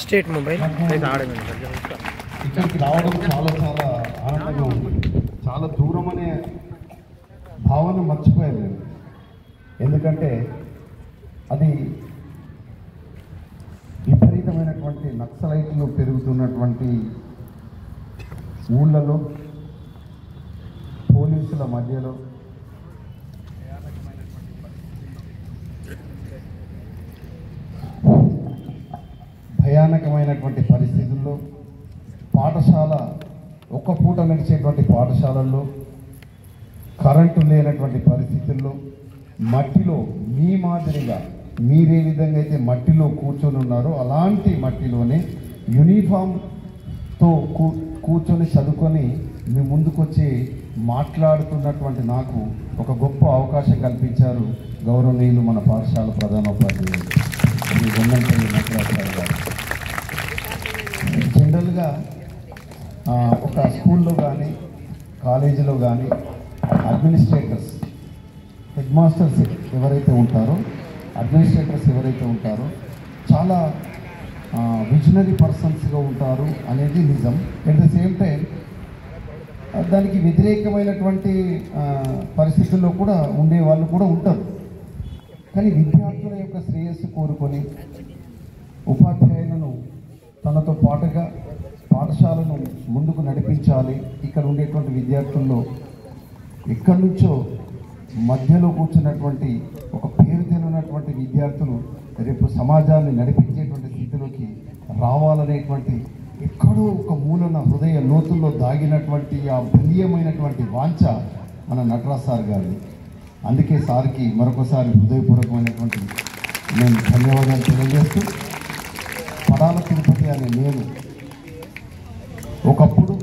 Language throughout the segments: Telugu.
స్టేట్ మొబైల్ ఇక్కడికి రావడం చాలా చాలా ఆనందంగా ఉంది. చాలా దూరం అనే భావన మర్చిపోయాను నేను. ఎందుకంటే అది విపరీతమైనటువంటి నక్సలైట్లు పెరుగుతున్నటువంటి ఊళ్ళలో, పోలీసుల మధ్యలో భయానకమైనటువంటి పరిస్థితుల్లో, పాఠశాల ఒక్క పూట నడిచేటువంటి పాఠశాలల్లో, కరెంటు లేనటువంటి పరిస్థితుల్లో, మట్టిలో మీ మాదిరిగా మీరే విధంగా అయితే మట్టిలో కూర్చొని ఉన్నారో అలాంటి మట్టిలోనే యూనిఫామ్తో కూర్చొని చదువుకొని మీ ముందుకొచ్చి మాట్లాడుతున్నటువంటి నాకు ఒక గొప్ప అవకాశం కల్పించారు గౌరవనీయులు మన పాఠశాల ప్రధానోపాధ్యాయులు శ్రీ గొన్నంపల్లి నటరాజు గారు. జనరల్గా ఒక స్కూల్లో కానీ కాలేజీలో కానీ అడ్మినిస్ట్రేటర్స్, హెడ్ మాస్టర్స్ ఎవరైతే ఉంటారో, అడ్మినిస్ట్రేటర్స్ ఎవరైతే ఉంటారో చాలా విజనరీ పర్సన్స్గా ఉంటారు అనేది నిజం. అట్ ద సేమ్ టైం దానికి వ్యతిరేకమైనటువంటి పరిస్థితుల్లో కూడా ఉండే వాళ్ళు కూడా ఉంటారు. కానీ విద్యార్థుల యొక్క శ్రేయస్సు కోరుకొని ఉపాధ్యాయులను తనతో పాటుగా పాఠశాలను ముందుకు నడిపించాలి. ఇక్కడ ఉండేటువంటి విద్యార్థుల్లో ఎక్కడి నుంచో మధ్యలో కూర్చున్నటువంటి ఒక పేరు తెలియనటువంటి విద్యార్థులు రేపు సమాజాన్ని నడిపించేటువంటి స్థితిలోకి రావాలనేటువంటి ఎక్కడో ఒక మూలన హృదయ లోతుల్లో దాగినటువంటి ఆ బలీయమైనటువంటి వాంఛ మన నటరాజ్ సార్ గారిది. అందుకే సార్కి మరొకసారి హృదయపూర్వకమైనటువంటి నేను ధన్యవాదాలు తెలియజేస్తూ, పడాల తిరుపతి అనే నేను ఒకప్పుడు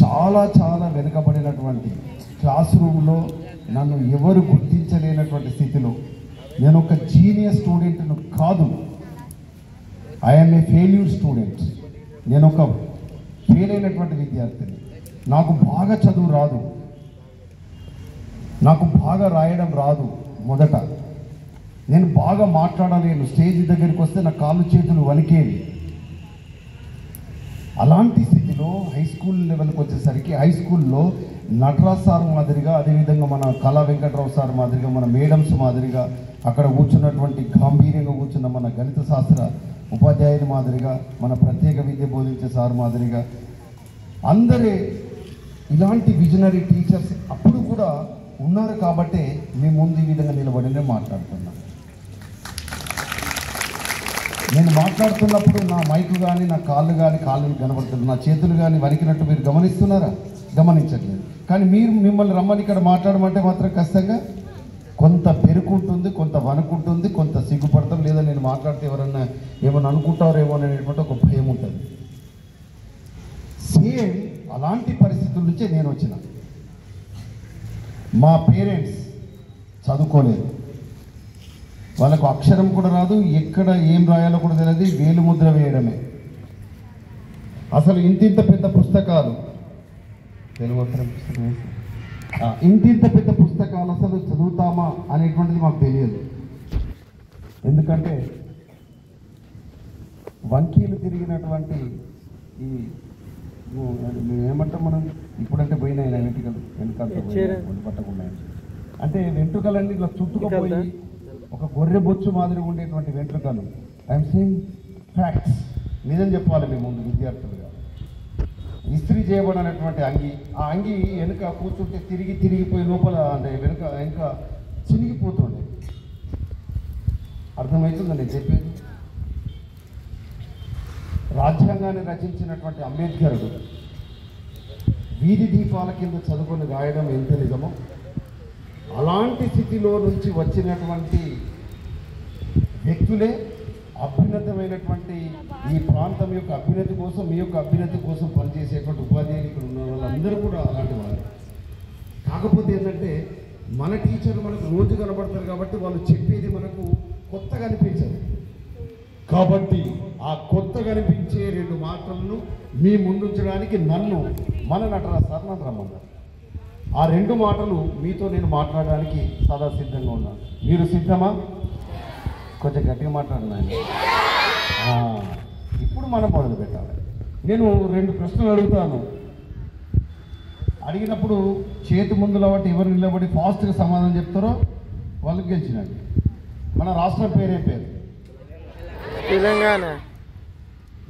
చాలా చాలా వెనుకబడినటువంటి క్లాస్ రూమ్లో నన్ను ఎవరు గుర్తించలేనటువంటి స్థితిలో, నేను ఒక జీనియస్ స్టూడెంట్ను కాదు, ఐఎమ్ ఏ ఫెయిల్యూర్ స్టూడెంట్, నేను ఒక ఫెయిల్ అయినటువంటి విద్యార్థిని. నాకు బాగా చదువు రాదు, నాకు బాగా రాయడం రాదు. మొదట నేను బాగా మాట్లాడలేను, స్టేజ్ దగ్గరికి వస్తే నా కాళ్ళు చేతులు వణికేవి. అలాంటి స్థితిలో హై స్కూల్ లెవెల్కి వచ్చేసరికి హై స్కూల్లో నటరాజ్ సార్ మాదిరిగా, అదేవిధంగా మన కళా వెంకట్రావు సార్ మాదిరిగా, మన మేడమ్స్ మాదిరిగా, అక్కడ కూర్చున్నటువంటి గాంభీర్యంగా కూర్చున్న మన గణిత శాస్త్ర ఉపాధ్యాయుని మాదిరిగా, మన ప్రత్యేక విద్య బోధించే సార్ మాదిరిగా అందరే ఇలాంటి విజనరీ టీచర్స్ అప్పుడు కూడా ఉన్నారు. కాబట్టే మీ ముందు ఈ విధంగా నిలబడి నేను మాట్లాడుతున్నాను. నేను మాట్లాడుతున్నప్పుడు నా మైకు కానీ, నా కాళ్ళు కనబడుతుంది, నా చేతులు కానీ వణికినట్టు మీరు గమనిస్తున్నారా? గమనించట్లేదు. కానీ మిమ్మల్ని రమ్మని ఇక్కడ మాట్లాడమంటే మాత్రం ఖచ్చితంగా కొంత పెరుకుంటుంది, కొంత వణుకుంటుంది, కొంత సిగ్గుపడతాం, లేదా నేను మాట్లాడితే ఎవరన్నా ఏమన్నా అనుకుంటారేమో అనేటువంటి ఒక భయం ఉంటుంది. సేమ్ అలాంటి పరిస్థితుల నుంచే నేను వచ్చిన. మా పేరెంట్స్ చదువుకోలేదు, వాళ్ళకు అక్షరం కూడా రాదు, ఎక్కడ ఏం రాయాలో కూడా తెలియదు, వేలు ముద్ర వేయడమే. అసలు ఇంతింత పెద్ద పుస్తకాలు, తెలుగు అక్షరం పుస్తకం, ఇంతింత పెద్ద పుస్తకాలు అసలు చదువుతామా అనేటువంటిది మాకు తెలియదు. ఎందుకంటే వంకీలు తిరిగినటువంటి ఈ ఏమంటాం మనం ఇప్పుడంటే పోయినాయి వెంట్రుకలు పట్టకుండా, అంటే వెంట్రుకలన్నీ ఇట్లా చుట్టుకుపోయి ఒక గొర్రె బొచ్చు మాదిరి ఉండేటువంటి వెంట్రుకలు. ఐఎమ్ సేయింగ్ ఫ్యాక్ట్స్, నిజం చెప్పాలి మీ ముందు విద్యార్థులుగా. ఇస్త్రీ చేయబడినటువంటి అంగి, ఆ అంగి వెనుక కూర్చుంటే తిరిగిపోయి లోపల అంటే వెనుక చినిగిపోతుండే. అర్థమవుతుందని నేను చెప్పేది. రాజ్యాంగాన్ని రచించినటువంటి అంబేద్కరుడు వీధి దీపాల కింద చదువుకొని రాయడం ఎంత నిజమో, అలాంటి స్థితిలో నుంచి వచ్చినటువంటి వ్యక్తులే అభ్యున్నతమైనటువంటి ఈ ప్రాంతం యొక్క అభ్యున్నతి కోసం, మీ యొక్క అభ్యున్నతి కోసం పనిచేసేటువంటి ఉపాధ్యాయులు ఇక్కడ ఉన్న వాళ్ళందరూ కూడా అలాంటి వాళ్ళు. కాకపోతే ఏంటంటే మన టీచర్లు మనకు రోజు కనబడతారు కాబట్టి వాళ్ళు చెప్పేది మనకు కొత్తగా అనిపించదు. కాబట్టి ఆ కొత్తగా అనిపించే 2 మాటలను మీ ముందుంచడానికి నన్ను మన నటరాజ్ సార్ నన్ను రమ్మన్నారు. ఆ 2 మాటలు మీతో నేను మాట్లాడడానికి సదా సిద్ధంగా ఉన్నాను. మీరు సిద్ధమా? కొంచెం గట్టిగా మాట్లాడినా. ఇప్పుడు మనం మొదలు పెట్టాలి. నేను 2 ప్రశ్నలు అడుగుతాను. అడిగినప్పుడు చేతి ముందులో బట్టి ఎవరు నిలబడి ఫాస్ట్గా సమాధానం చెప్తారో వాళ్ళకి గెలిచినట్టు. మన రాష్ట్రం పేరే పేరు తెలంగాణ.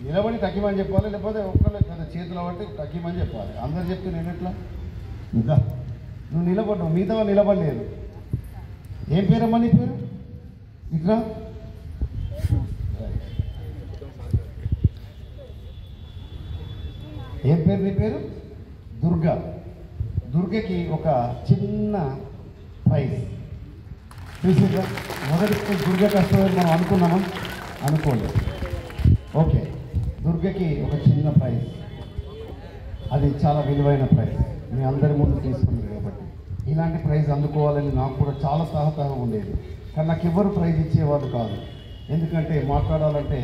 నిలబడి తగ్గిమని చెప్పాలి, లేకపోతే ఒక్కళ్ళు కదా చేతిలో బట్టి తగ్గిమని చెప్పాలి. అందరు చెప్తే నేను ఎట్లా? ఇంకా నువ్వు నిలబడ్డావు, మిగతా వాళ్ళు నిలబడలేదు. ఏం పేరమ్మా నీ పేరు? ఇట్లా ఏం పేరు నీ పేరు? దుర్గా. దుర్గకి ఒక చిన్న ప్రైజ్ చూసిందా? మొదటి దుర్గ కష్టమని మనం అనుకున్నామా? అనుకోలేదు. ఓకే, దుర్గకి ఒక చిన్న ప్రైజ్, అది చాలా విలువైన ప్రైజ్. మీ అందరి ముందు తీసుకున్నారు కాబట్టి ఇలాంటి ప్రైజ్ అందుకోవాలని నాకు కూడా చాలా సహకారం ఉండేది. కానీ నాకు ఎవరు ప్రైజ్ ఇచ్చేవారు కాదు. ఎందుకంటే మాట్లాడాలంటే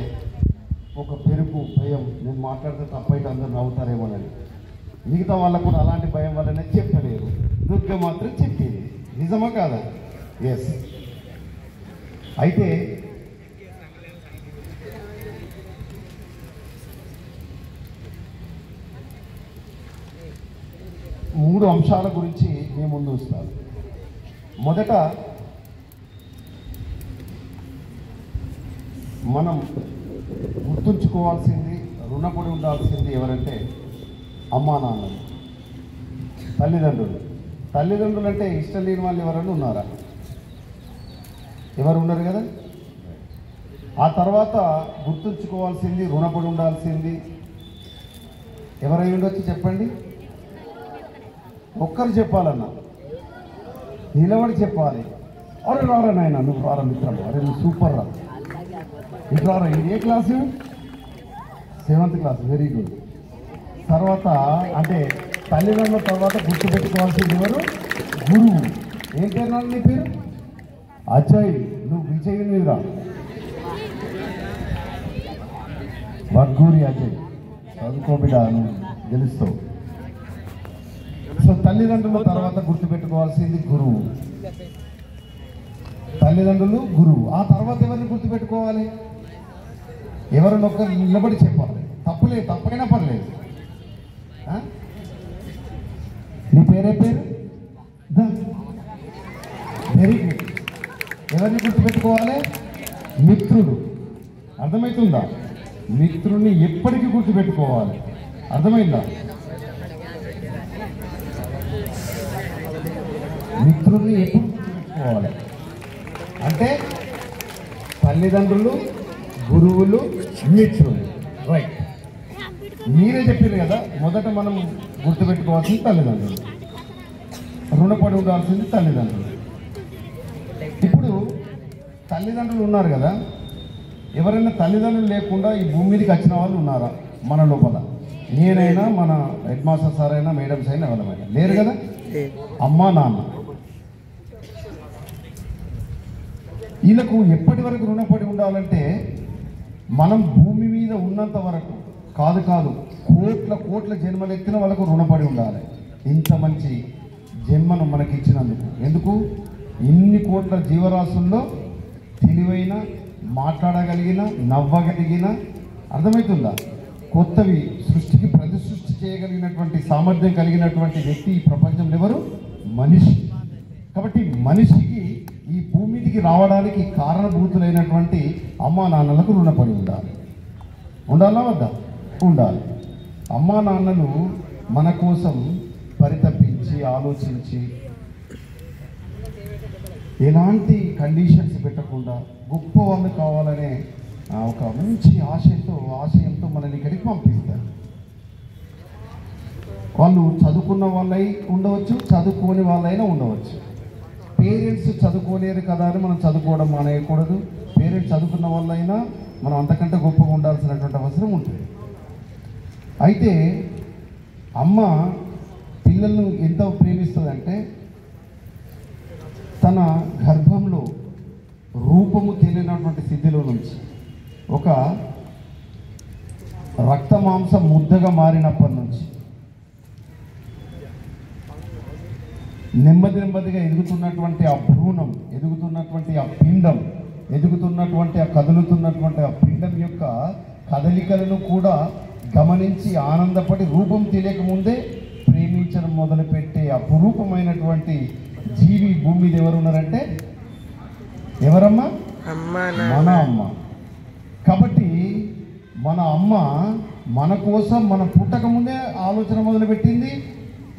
ఒక పెరుగు భయం, నేను మాట్లాడితే తప్పైతే అందరూ నవ్వుతారేమోనని. మిగతా వాళ్ళకు కూడా అలాంటి భయం వల్లనే చెప్పలేదు. దుర్గ మాత్రం చెప్పింది. నిజమా కాదా? ఎస్. అయితే మూడు అంశాల గురించి మేము ముందు వస్తాను. మొదట మనం గుర్తుంచుకోవాల్సింది, రుణపడి ఉండాల్సింది ఎవరంటే అమ్మా నాన్నలు, తల్లిదండ్రులు. తల్లిదండ్రులు అంటే ఇష్టం లేని వాళ్ళు ఎవరైనా ఉన్నారా? ఎవరు ఉన్నారు కదా. ఆ తర్వాత గుర్తుంచుకోవాల్సింది, రుణపడి ఉండాల్సింది ఎవరై ఉండొచ్చు చెప్పండి? ఒక్కరు చెప్పాలన్నా నిలబడి చెప్పాలి. అరే రారా నాయన, నువ్వు రారా మిత్రమా, అరే నువ్వు సూపర్ రా, ఇటు రారా. ఇది ఏ class? 7th class. Very good. తర్వాత అంటే తల్లిదండ్రుల తర్వాత గుర్తుపెట్టుకోవాల్సింది ఎవరు? గురువు. ఏం పేరు నాన్న నీ పేరు? అజయ్. నువ్వు విజయ్ నీరా, వగ్గూరి అజయ్. చదువుకోబిడ, నువ్వు గెలుస్తావు. సో తల్లిదండ్రుల తర్వాత గుర్తుపెట్టుకోవాల్సింది గురువు. తల్లిదండ్రులు, గురువు. ఆ తర్వాత ఎవరిని గుర్తుపెట్టుకోవాలి? ఎవరిని ఒక్కరు నిలబడి చెప్పాలి. తప్పులేదు, తప్పైనా పర్లేదు. నీ పేరే పేరు? Very good. ఎవరిని గుర్తుపెట్టుకోవాలి? మిత్రుడు. అర్థమవుతుందా? మిత్రుడిని ఎప్పటికీ గుర్తుపెట్టుకోవాలి. అర్థమైందా? మిత్రుడిని ఎప్పుడు గుర్తుపెట్టుకోవాలి అంటే తల్లిదండ్రులు, గురువులు, మిత్రులు. రైట్. మీరే చెప్పారు కదా, మొదట మనం గుర్తుపెట్టుకోవాల్సింది తల్లిదండ్రులు, రుణపడి ఉండాల్సింది తల్లిదండ్రులు. ఇప్పుడు తల్లిదండ్రులు ఉన్నారు కదా, ఎవరైనా తల్లిదండ్రులు లేకుండా ఈ భూమి మీదకి వచ్చిన వాళ్ళు ఉన్నారా మన లోపల? నేనైనా, మన హెడ్ మాస్టర్ సార్ అయినా, మేడమ్స్ అయినా, ఎవరైనా లేరు కదా. అమ్మా నాన్న వీళ్ళకు ఎప్పటి వరకు రుణపడి ఉండాలంటే మనం భూమి మీద ఉన్నంత వరకు కాదు, కోట్ల కోట్ల జన్మలు ఎత్తిన వాళ్ళకు రుణపడి ఉండాలి. ఇంత మంచి జన్మను మనకి ఇచ్చినందుకు. ఎందుకు? ఇన్ని కోట్ల జీవరాశుల్లో తెలివైన, మాట్లాడగలిగిన, నవ్వగలిగిన, అర్థమవుతుందా, కొత్తవి సృష్టికి ప్రతిసృష్టి చేయగలిగినటువంటి సామర్థ్యం కలిగినటువంటి వ్యక్తి ఈ ప్రపంచంలో ఎవరు? మనిషి. కాబట్టి మనిషికి ఈ భూమి మీదకి రావడానికి కారణభూతులైనటువంటి అమ్మా నాన్నలకు రుణపడి ఉండాలి. ఉండాలా వద్దా? ఉండాలి. అమ్మా నాన్నలు మన కోసం పరితపించి, ఆలోచించి, ఎలాంటి కండిషన్స్ పెట్టకుండా గొప్ప వాళ్ళు కావాలనే ఒక మంచి ఆశయంతో మనల్ని ఇక్కడికి పంపిస్తారు. వాళ్ళు చదువుకున్న వాళ్ళై ఉండవచ్చు, చదువుకోని వాళ్ళైనా ఉండవచ్చు. పేరెంట్స్ చదువుకోలేరు కదా అని మనం చదువుకోవడం మానేయకూడదు. పేరెంట్స్ చదువుకున్న వాళ్ళైనా మనం అంతకంటే గొప్పగా ఉండాల్సినటువంటి అవసరం ఉంటుంది. అయితే అమ్మ పిల్లలను ఎంత ప్రేమిస్తుందంటే తన గర్భంలో రూపము తెలియనటువంటి స్థితిలో నుంచి ఒక రక్త మాంసం ముద్దగా మారినప్పటి నుంచి నెమ్మదిగా ఎదుగుతున్నటువంటి ఆ భ్రూణం, ఎదుగుతున్నటువంటి ఆ పిండం ఎదుగుతున్నటువంటి ఆ కదులుతున్నటువంటి ఆ పిండం యొక్క కదలికలను కూడా గమనించి ఆనందపడి రూపం తెలియకముందే ప్రేమించడం మొదలుపెట్టే అపురూపమైనటువంటి జీవి భూమి మీద ఎవరున్నారంటే ఎవరమ్మా? మన అమ్మ. కాబట్టి మన అమ్మ మన కోసం మన పుట్టక ముందే ఆలోచన మొదలుపెట్టింది,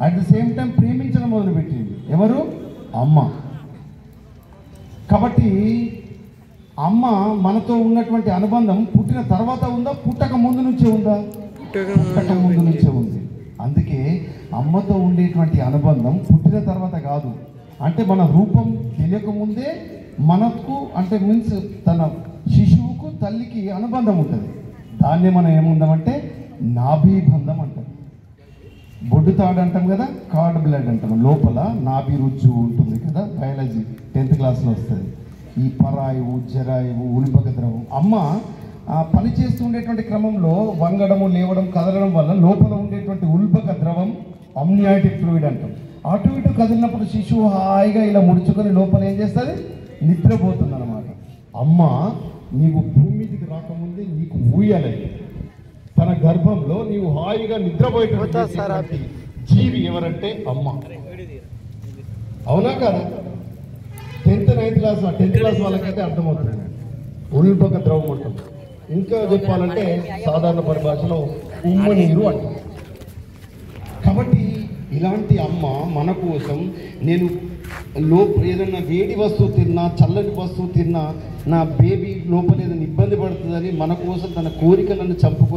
అట్ ది సేమ్ టైం ప్రేమించడం మొదలుపెట్టింది. ఎవరు? అమ్మ. కాబట్టి అమ్మ మనతో ఉన్నటువంటి అనుబంధం పుట్టిన తర్వాత ఉందా, పుట్టక ముందు నుంచే ఉందా? పుట్టక ముందు నుంచే ఉంది. అందుకే అమ్మతో ఉండేటువంటి అనుబంధం పుట్టిన తర్వాత కాదు. అంటే మన రూపం తెలియకముందే మనకు అంటే మీన్స్ తన శిశువుకు తల్లికి అనుబంధం ఉంటుంది. దాన్ని మనం ఏముందామంటే నాభీబంధం అంటాం. బొడ్డు తాడు అంటాం కదా, కార్డ్ బ్లడ్ అంటాం. లోపల నాభి రుజ్జు ఉంటుంది కదా, బయాలజీ 10th క్లాస్లో వస్తుంది. ఈ పరాయువు, జరాయువు, ఉల్బక ద్రవం అమ్మ పని చేస్తూ ఉండేటువంటి క్రమంలో వంగడము, లేవడం, కదలడం వల్ల లోపల ఉండేటువంటి ఉల్బక ద్రవం అమ్నియాటిక్ ఫ్లూయిడ్ అంటాం. అటు ఇటు కదిలినప్పుడు శిశువు హాయిగా ఇలా ముడుచుకొని లోపల ఏం చేస్తుంది? నిద్రపోతుంది అన్నమాట. అమ్మ నీవు భూమి మీదకి రాకముందే నీకు ఊయలేదు. తన గర్భంలో నీవు హాయిగా నిద్రపోయేటువంటి జీవి ఎవరంటే అమ్మ. అవునా కదా? 10th 9th క్లాస్ వాళ్ళకైతే అర్థమవుతుంది. ఉల్బక ద్రవం అంటాం. ఇంకా చెప్పాలంటే సాధారణ పరిభాషలో ఉమ్మనీరు అంటాం. కాబట్టి ఇలాంటి అమ్మ మన కోసం నేను ఏదన్నా వేడి వస్తువు తిన్నా, చల్లటి వస్తువు తిన్నా నా బేబీ లోపల ఏదైనా ఇబ్బంది పడుతుందని మన కోసం తన కోరికలను చంపుకొని